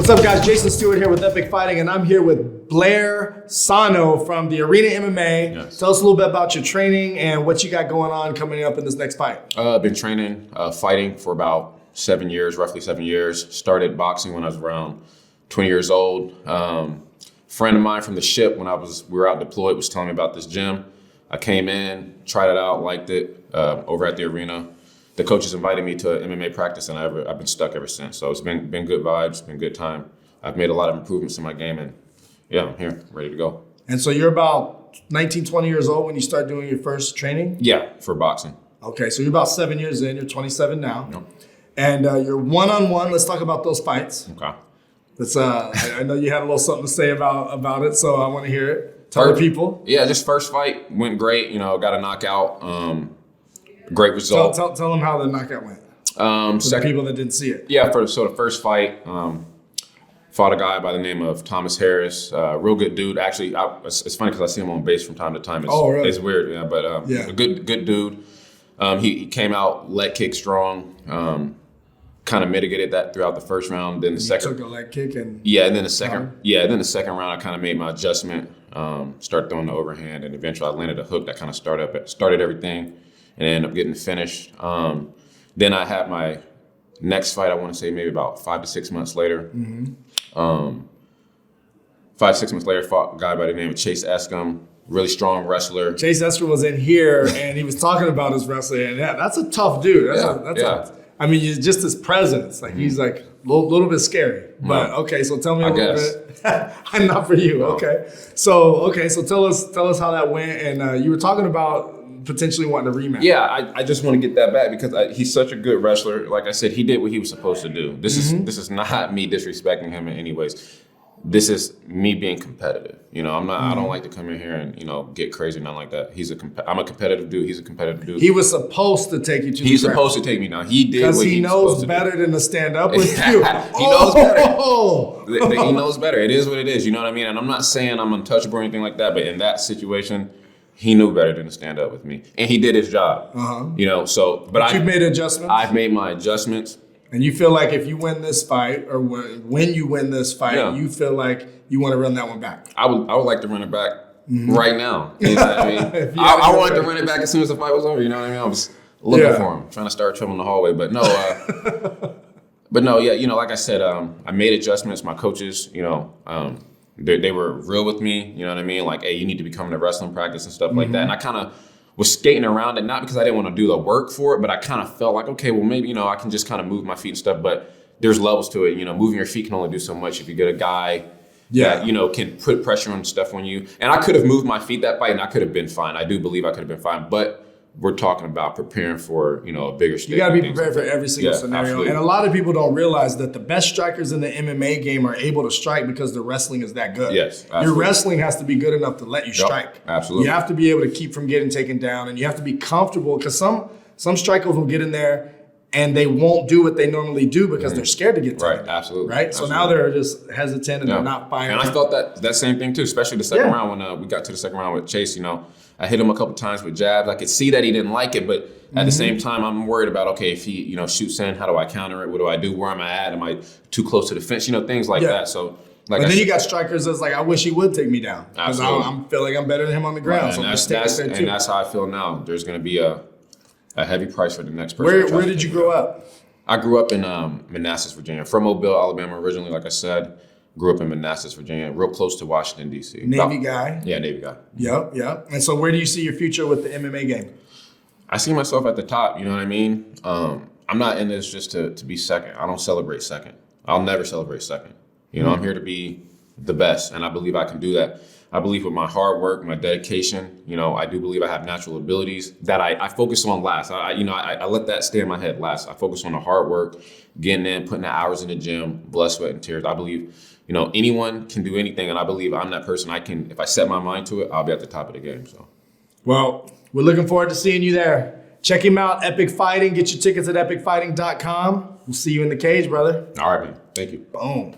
What's up, guys? Jason Stewart here with Epic Fighting, and I'm here with Blair Sannoh from the Arena MMA. Yes. Tell us a little bit about your training and what you got going on coming up in this next fight. I've been training, fighting for about 7 years, roughly 7 years. Started boxing when I was around 20 years old. Friend of mine from the ship when we were out deployed was telling me about this gym. I came in, tried it out, liked it over at the Arena. The coaches invited me to an MMA practice, and I've been stuck ever since. So it's been good vibes, been good time. I've made a lot of improvements in my game, and yeah, I'm here, ready to go. And so you're about 19, 20 years old when you start doing your first training? Yeah, for boxing. Okay, so you're about 7 years in. You're 27 now. Yep. And you're one-on-one. Let's talk about those fights. Okay. Let's. I know you had a little something to say about it, so I want to hear it. Tell the people. Yeah, just first fight went great. You know, got a knockout. Great result. Tell them how the knockout went. For the people that didn't see it. Yeah, so the first fight, fought a guy by the name of Thomas Harris. Real good dude. Actually, it's funny because I see him on base from time to time. Really? It's weird, yeah, but a good dude. He came out leg kick strong. Kind of mitigated that throughout the first round. Then the second took a leg kick and then the second round I kind of made my adjustment. Start throwing the overhand, and eventually I landed a hook that kind of started everything, and ended up getting finished. Then I had my next fight, I want to say maybe about 5 to 6 months later. 5 to 6 months later, fought a guy by the name of Chase Escom, really strong wrestler. Chase Escom was in here, and he was talking about his wrestling. And yeah, that's a tough dude. I mean, just his presence. Like he's like a little bit scary. But okay, so tell me a little bit. Not for you. No. Okay. So tell us how that went. And you were talking about potentially wanting to rematch. Yeah, I just want to get that back because he's such a good wrestler. Like I said, he did what he was supposed to do. This is not me disrespecting him in any ways. This is me being competitive. You know, I don't like to come in here and, get crazy, nothing like that. I'm a competitive dude. He's a competitive dude. He was supposed to take you to the ground. He's supposed to take me down. He did what he was supposed to do. Because he knows better than to stand up with you. He knows better. He knows better. It is what it is. You know what I mean? And I'm not saying I'm untouchable or anything like that, but in that situation, he knew better than to stand up with me. And he did his job. But you've made adjustments? I've made my adjustments. And you feel like if you win this fight, or when you win this fight, you feel like you want to run that one back? I would like to run it back right now. You know what I mean? I wanted to run it back as soon as the fight was over. You know what I mean? I was looking for him, trying to start trouble in the hallway. But no, like I said, I made adjustments. My coaches, they were real with me. You know what I mean? Like, hey, you need to be coming to wrestling practice and stuff like that. And I kind of was skating around it, not because I didn't want to do the work for it, but I kind of felt like, okay, well, maybe, I can just kind of move my feet and stuff. But there's levels to it. Moving your feet can only do so much. If you get a guy that, can put pressure on stuff on you. And I could have moved my feet that fight, and I could have been fine. I do believe I could have been fine. But we're talking about preparing for, a bigger stage. You got to be prepared for every single scenario. Absolutely. And a lot of people don't realize that the best strikers in the MMA game are able to strike because the wrestling is that good. Yes, absolutely. Your wrestling has to be good enough to let you strike. Absolutely. You have to be able to keep from getting taken down, and you have to be comfortable because some strikers will get in there and they won't do what they normally do because they're scared to get taken down. Absolutely. Right? So now they're just hesitant and they're not firing. And I felt that same thing too, especially the second round when we got to the second round with Chase. I hit him a couple times with jabs. I could see that he didn't like it, but at the same time, I'm worried about, okay, if he, shoots in, how do I counter it? What do I do? Where am I at? Am I too close to the fence? Things like that. So, but then you got strikers that's like, I wish he would take me down because I feel like I'm better than him on the ground. Right, and that's how I feel now. There's going to be a heavy price for the next person. Where did you grow up? I grew up in Manassas, Virginia. From Mobile, Alabama originally, like I said. Grew up in Manassas, Virginia, real close to Washington, D.C. Navy guy? Yeah, Navy guy. Yep. And so where do you see your future with the MMA game? I see myself at the top, you know what I mean? I'm not in this just to be second. I don't celebrate second. I'll never celebrate second. I'm here to be the best, and I believe I can do that. I believe with my hard work, my dedication, I do believe I have natural abilities that I focus on last. I let that stay in my head last. I focus on the hard work, getting in, putting the hours in the gym, blood, sweat, and tears. I believe, anyone can do anything, and I believe I'm that person. If I set my mind to it, I'll be at the top of the game. So, well, we're looking forward to seeing you there. Check him out, Epic Fighting. Get your tickets at epicfighting.com. We'll see you in the cage, brother. All right, man. Thank you. Boom.